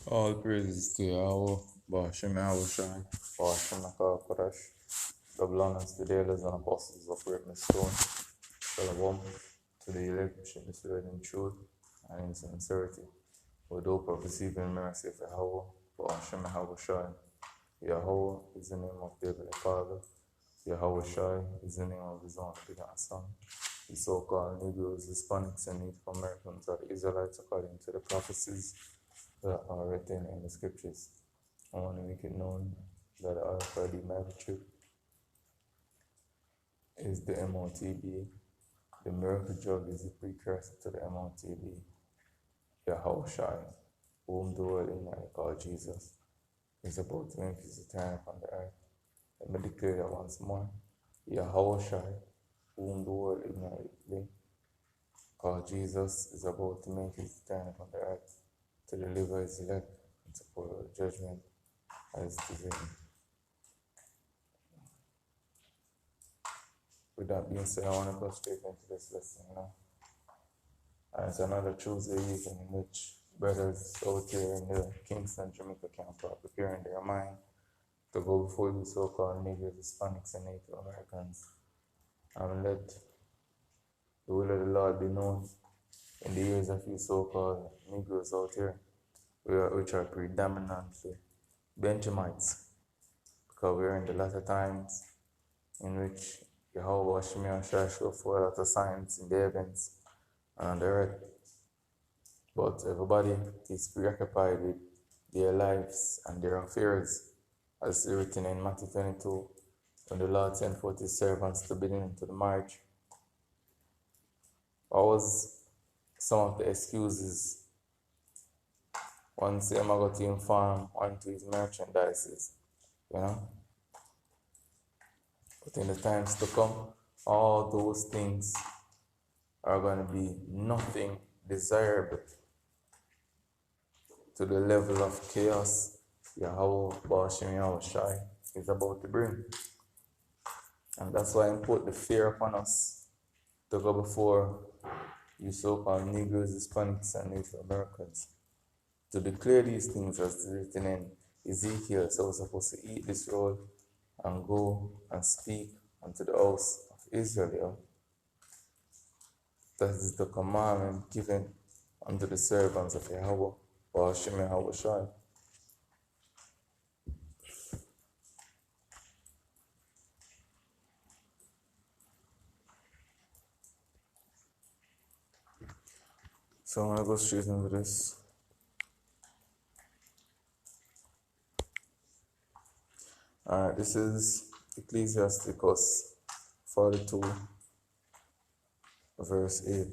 All praises to Yahweh, Bashim Yahushai, Bashim Kodesh, the blessings to the elders and apostles of Greatness Stone, Shalom, to the elect, which is misled in truth and in sincerity, with hope of receiving mercy of Yahweh, Bashim Yahushai. Yahweh is the name of David the Father, Yahweh Shai is the name of his own begotten Son. The so-called Negroes, Hispanics, and Native Americans are the Israelites according to the prophecies that are written in the scriptures. I want to make it known that the RFID microchip is the MOTB. The miracle drug is the precursor to the MOTB. Yahweh Shai, whom the world ignorantly called Jesus, is about to make his return upon the earth. Let me declare that once more. Yahweh Shai, whom the world ignorantly called Jesus, is about to make his return upon the earth to deliver his elect and to pour out judgment as it is written. With that being said, I want to go straight into this lesson now. And it's another Tuesday evening in which brothers out here in the Kingston, Jamaica camp are preparing their mind to go before the so-called Negroes, Hispanics, and Native Americans and let the will of the Lord be known in the ears of you so-called Negroes out here, which are predominantly Benjamites, because we're in the latter times in which Yahweh Shemiah shall show for a lot of signs in the heavens and on the earth. But everybody is preoccupied with their lives and their affairs, as written in Matthew 22, when the Lord sent forth his servants to bid him to the marriage. What was some of the excuses? One say, I'm going to inform one to his merchandises, you know? But in the times to come, all those things are going to be nothing desirable to the level of chaos Yahweh Bashim Yahushai is about to bring. And that's why I put the fear upon us to go before you so-called Negroes, Hispanics, and Native Americans to declare these things as written in Ezekiel. So we're supposed to eat this roll and go and speak unto the house of Israel. That is the commandment given unto the servants of Yahweh, Bashim Yahushai. So I'm going to go straight into this. Alright, this is Ecclesiasticus 42, verse 8.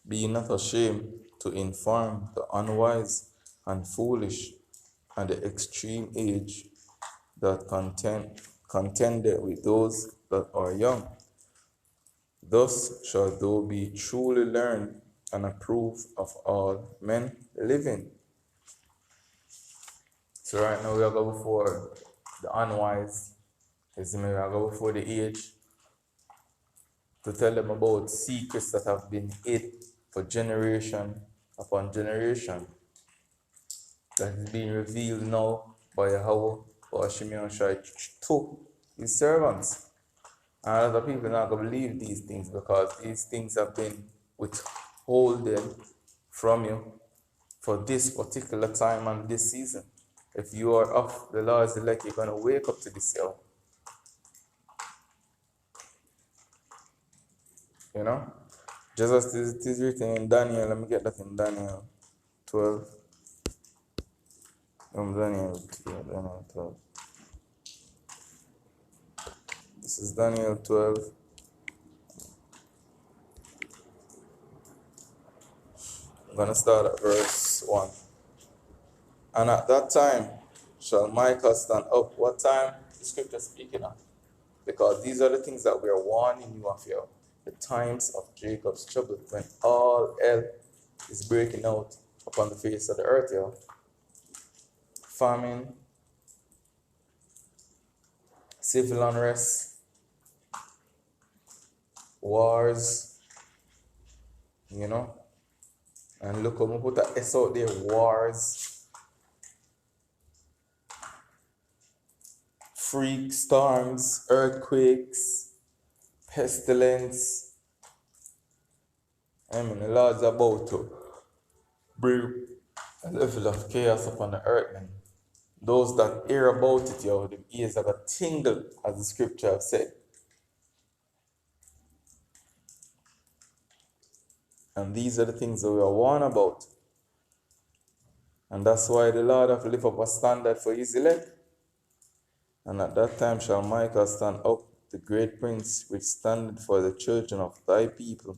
Be not ashamed to inform the unwise and foolish and the extreme age that contended with those that are young. Thus shall thou be truly learned and approved of all men living. So right now we are going before the unwise. We are going before the age to tell them about secrets that have been hid for generation upon generation, that is being revealed now by Yahweh or Shimon Shai to his servants. And a lot of people are not going to believe these things because these things have been withholden from you for this particular time and this season. If you are of the Lord's elect, you're going to wake up to this hour. You know? Just as it is written in Daniel, let me get that in Daniel 12. Daniel 12. This is Daniel 12. I'm going to start at verse 1. And at that time shall Michael stand up. What time? The scripture speaking of. Because these are the things that we are warning you of here. The times of Jacob's trouble, when all hell is breaking out upon the face of the earth here. Famine, civil unrest, wars, you know. And look how we put that S out there, wars. freak storms, earthquakes, pestilence. I mean, the Lord's about to bring a level of chaos upon the earth, man. Those that hear about it, yo, the ears have a tingle, as the scripture have said. And these are the things that we are warned about. And that's why the Lord hath lift up a standard for his elect. And at that time shall Michael stand up, the great prince, which standeth for the children of thy people.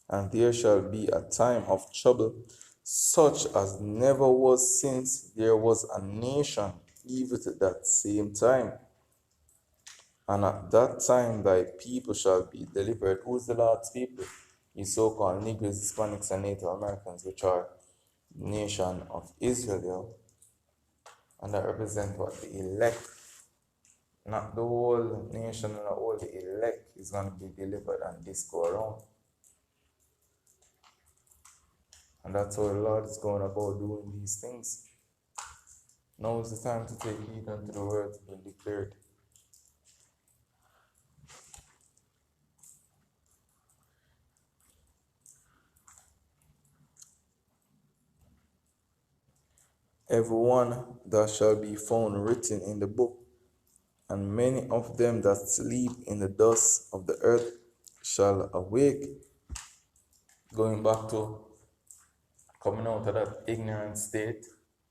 And there shall be a time of trouble, such as never was since there was a nation, even to that same time. And at that time thy people shall be delivered. Who's the Lord's people? You so-called Negroes, Hispanics, and Native Americans, which are the nation of Israel, and that represent what? The elect. Not the whole nation and all the elect is going to be delivered and this go around. And that's how the Lord is going about doing these things. Now is the time to take heed unto the word being declared. Everyone that shall be found written in the book, and many of them that sleep in the dust of the earth shall awake. Going back to coming out of that ignorant state,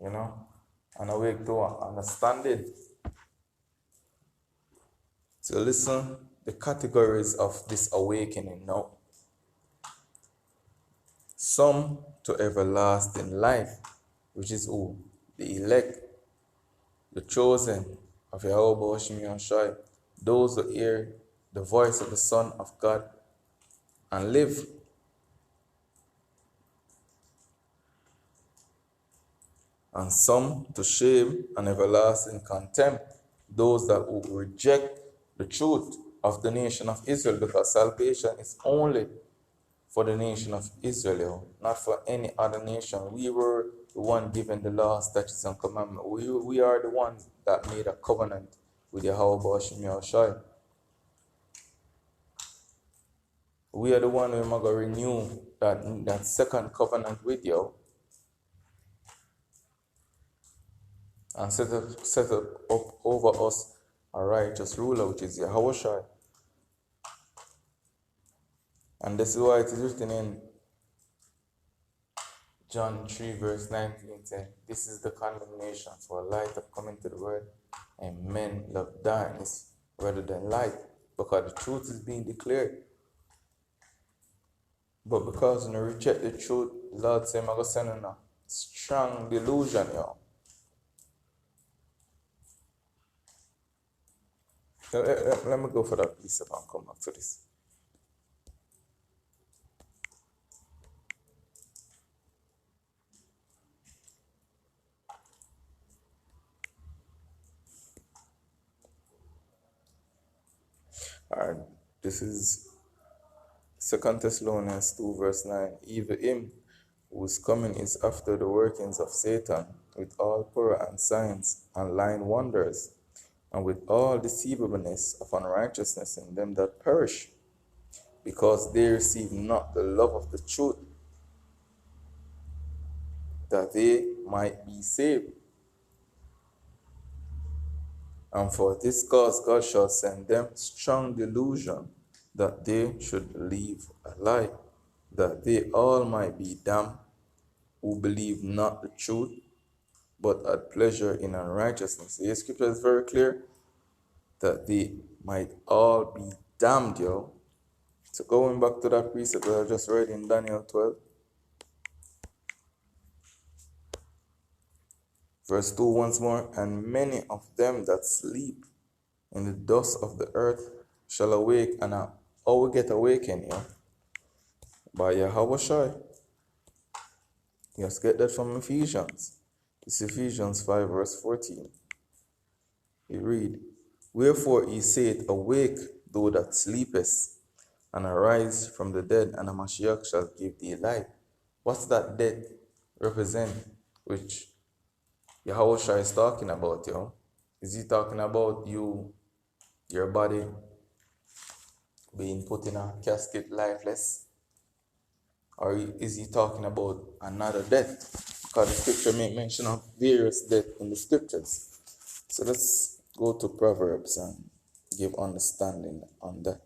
and awake to understanding. So listen, the categories of this awakening now. Some to everlasting life, which is who? The elect, the chosen of Yahweh Shimi Shai, those who hear the voice of the Son of God and live. And some to shame and everlasting contempt, those that will reject the truth of the nation of Israel, because salvation is only for the nation of Israel, not for any other nation. We were the one given the law, statutes, and commandments. We are the ones that made a covenant with Yahweh Shemi Shai. We are the one who are going to renew that second covenant with you and set up over us a righteous ruler, which is Yahweh Shai. And this is why it is written in John 3 verse 19, saying, this is the condemnation, for light have come into the world, and men love darkness rather than light, because the truth is being declared. But because you reject the truth, the Lord said, I'm going to send in a strong delusion, yo. Let me go for that piece and come back to this. Alright, this is 2 Thessalonians 2 verse 9. Even him whose coming is after the workings of Satan, with all power and signs and lying wonders, and with all deceivableness of unrighteousness in them that perish, because they receive not the love of the truth, that they might be saved. And for this cause God shall send them strong delusion, that they should believe a lie, that they all might be damned, who believe not the truth, but had pleasure in unrighteousness. The scripture is very clear that they might all be damned, yo. So going back to that precept that I just read in Daniel 12, verse 2 once more, and many of them that sleep in the dust of the earth shall awake. And how we get awakened, yo? By Yahweh Shai. Just get that from Ephesians. It's Ephesians 5 verse 14. You read, wherefore he saith, awake, thou that sleepest, and arise from the dead, and a Mashiach shall give thee light. What's that dead represent, which Yahweh Shai is talking about, yo? Is he talking about your body being put in a casket lifeless? Or is he talking about another death? Because the scripture make mention of various death in the scriptures. So let's go to Proverbs and give understanding on that.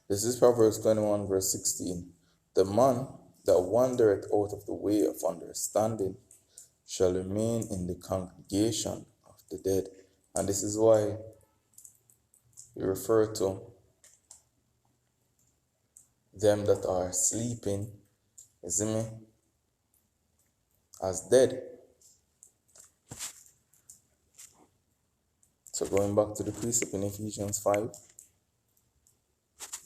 This is Proverbs 21, verse 16. The man that wandereth out of the way of understanding shall remain in the congregation of the dead. And this is why we refer to them that are sleeping, you see me, as dead. So going back to the precept in Ephesians 5,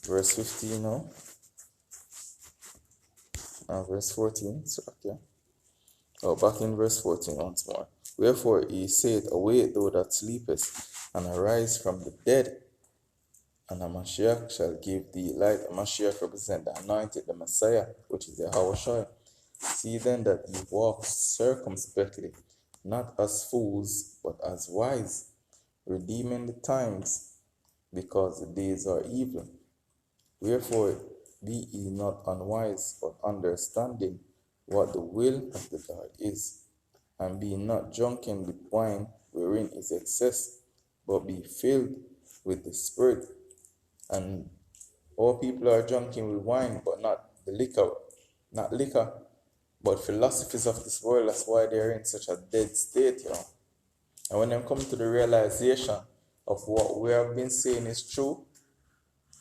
verse 15 now, and verse 14. So okay. Oh, back in verse 14 once more. Wherefore he saith, awake thou that sleepest, and arise from the dead, and a Mashiach shall give thee light. A Mashiach represent the anointed, the Messiah, which is the Hawashai. See then that ye walk circumspectly, not as fools, but as wise, redeeming the times, because the days are evil. Wherefore be ye not unwise, but understanding what the will of the Lord is. And be not drunken with wine, wherein is excess, but be filled with the Spirit. And all people are drunken with wine, but not liquor, but philosophies of this world. That's why they're in such a dead state, And when they come to the realization of what we have been saying is true,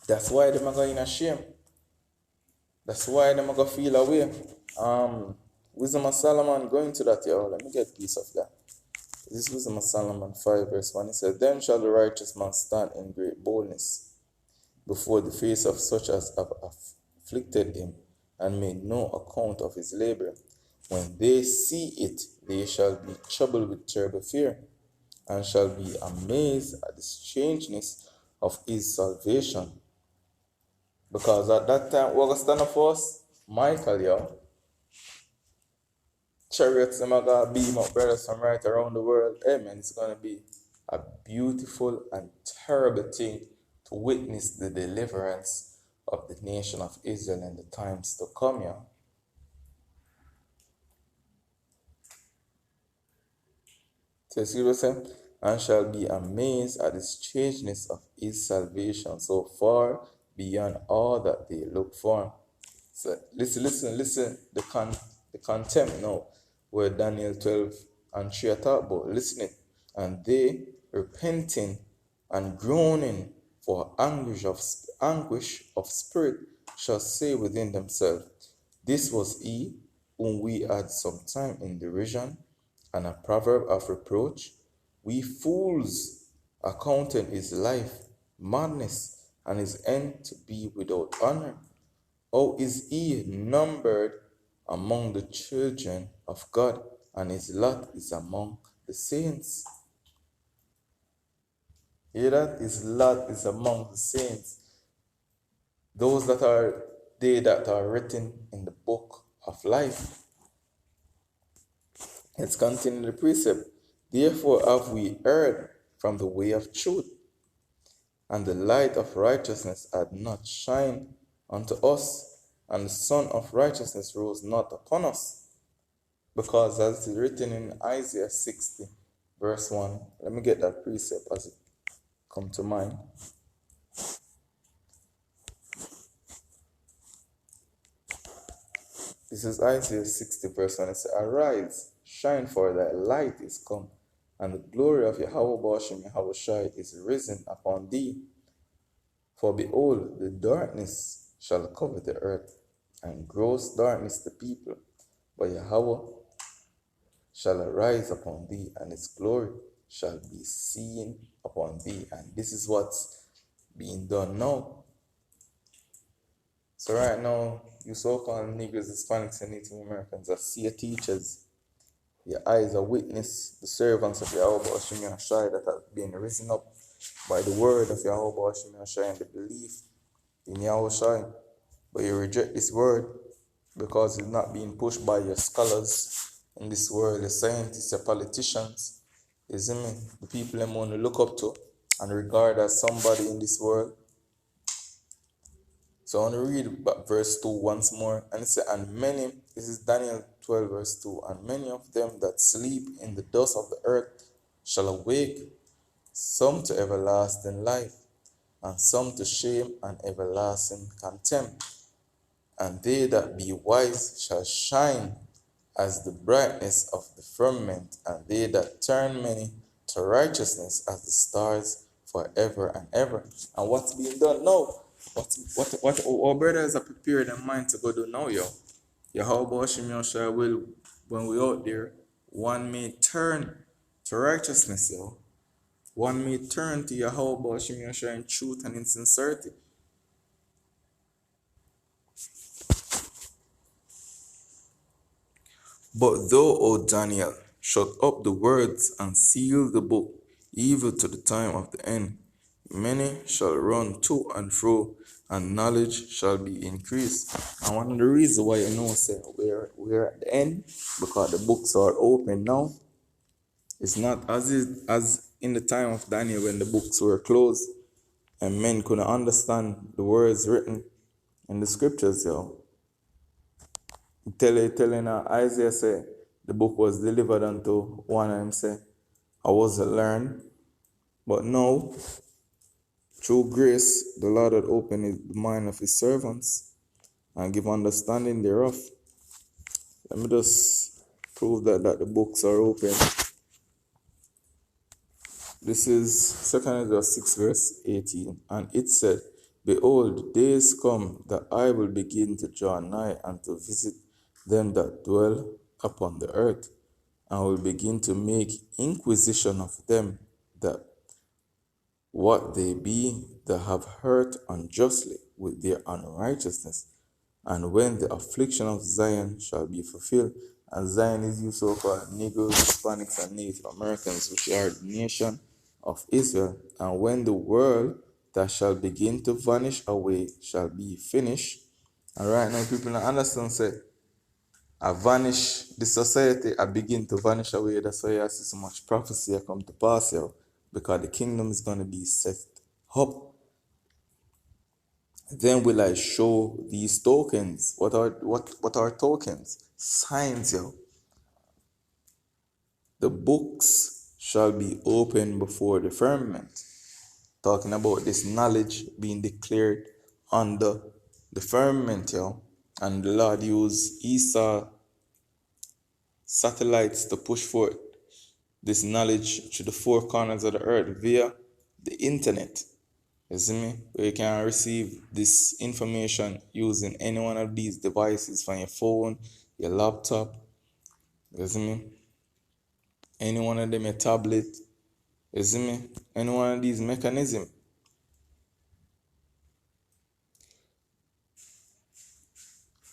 that's why they're going to shame. That's why they're going to feel away. Wisdom of Solomon, going to that, let me get a piece of that. This is Wisdom of Solomon 5, verse 1. It says, then shall the righteous man stand in great boldness before the face of such as have afflicted him, and made no account of his labor. When they see it, they shall be troubled with terrible fear, and shall be amazed at the strangeness of his salvation. Because at that time, what was stand up for us? Michael, Chariots, them are going to beam up brothers from right around the world. Hey, man, it's going to be a beautiful and terrible thing to witness the deliverance of the nation of Israel in the times to come, So see what I'm saying? And shall be amazed at the strangeness of his salvation, so far beyond all that they look for. So listen, the contempt now, where Daniel 12 and 3 are talk about, listening. And they repenting and groaning for anguish of spirit shall say within themselves, this was he whom we had some time in derision, and a proverb of reproach. We fools accounted his life madness, and his end to be without honor. Or is he numbered among the children of God, and his lot is among the saints? Hear that? His lot is among the saints. Those that are written in the book of life. Let's continue the precept. Therefore have we erred from the way of truth, and the light of righteousness had not shined unto us, and the sun of righteousness rose not upon us. Because as it is written in Isaiah 60, verse 1, let me get that precept as it come to mind. This is Isaiah 60, verse 1. It says, arise, shine, for thy light is come, and the glory of Yahweh Bashim Yahweh Shai is risen upon thee. For behold, the darkness shall cover the earth, and gross darkness the people. But Yahweh shall arise upon thee, and his glory shall be seen upon thee. And this is what's being done now. So right now, you so-called Negroes, Hispanics, and Native Americans are seer teachers. Your eyes are witness, the servants of Yahweh Bashim Yahshai that have been risen up by the word of Yahweh Bashim Yahshai and the belief in Yahweh Shai. But you reject this word, because it's not being pushed by your scholars in this world, your scientists, your politicians. You see me? The people them want to look up to and regard as somebody in this world. So I want to read verse 2 once more. And it says, and many, this is Daniel 12, verse 2, and many of them that sleep in the dust of the earth shall awake, some to everlasting life, and some to shame and everlasting contempt. And they that be wise shall shine as the brightness of the firmament, and they that turn many to righteousness as the stars forever and ever. And what's being done now? What our brothers are prepared their mind to go do now, yo. Yahweh Hashem Yahshua will, when we out there, one may turn to righteousness, yo. One may turn to Yahweh Hashem Yahshua in truth and in sincerity. But thou, O Daniel, shut up the words and seal the book, even to the time of the end. Many shall run to and fro, and knowledge shall be increased. And one of the reasons why you know, say, we're at the end, because the books are open now. It's not as in the time of Daniel when the books were closed and men couldn't understand the words written in the scriptures, yo. Telling Isaiah say the book was delivered unto one of them say, I wasn't learned. But now, through grace, the Lord had opened the mind of his servants and give understanding thereof. Let me just prove that the books are open. This is 2 Ezra 6 verse 18. And it said, behold, days come that I will begin to draw nigh and to visit them that dwell upon the earth, and will begin to make inquisition of them that what they be that have hurt unjustly with their unrighteousness, and when the affliction of Zion shall be fulfilled. And Zion is used so for Negroes, Hispanics, and Native Americans, which are the nation of Israel. And when the world that shall begin to vanish away shall be finished. And right now people don't understand, say, I vanish, the society, I begin to vanish away. That's why I see so much prophecy I come to pass here, because the kingdom is going to be set up. Then will I show these tokens. What are tokens? Signs, yo. The books shall be opened before the firmament. Talking about this knowledge being declared under the firmament, yo. And the Lord used Esau satellites to push forth this knowledge to the four corners of the earth via the internet. You see me? Where you can receive this information using any one of these devices from your phone, your laptop. You see me? Any one of them, your tablet. You see me? Any one of these mechanisms.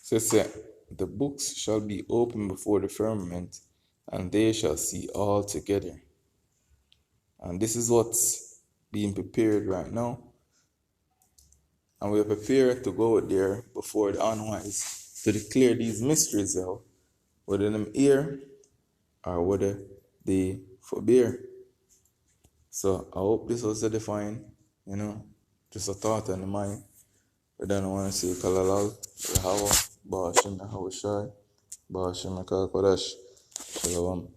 So it said, the books shall be opened before the firmament, and they shall see all together. And this is what's being prepared right now. And we are prepared to go there before the unwise to declare these mysteries out, whether them hear or whether they forbear. So I hope this was edifying, just a thought on the mind. But then I want to say Kalalal, Yahawa, Ba'ashim Yahawa Shai, Ba'ashim Yakal Kodash, Shalom.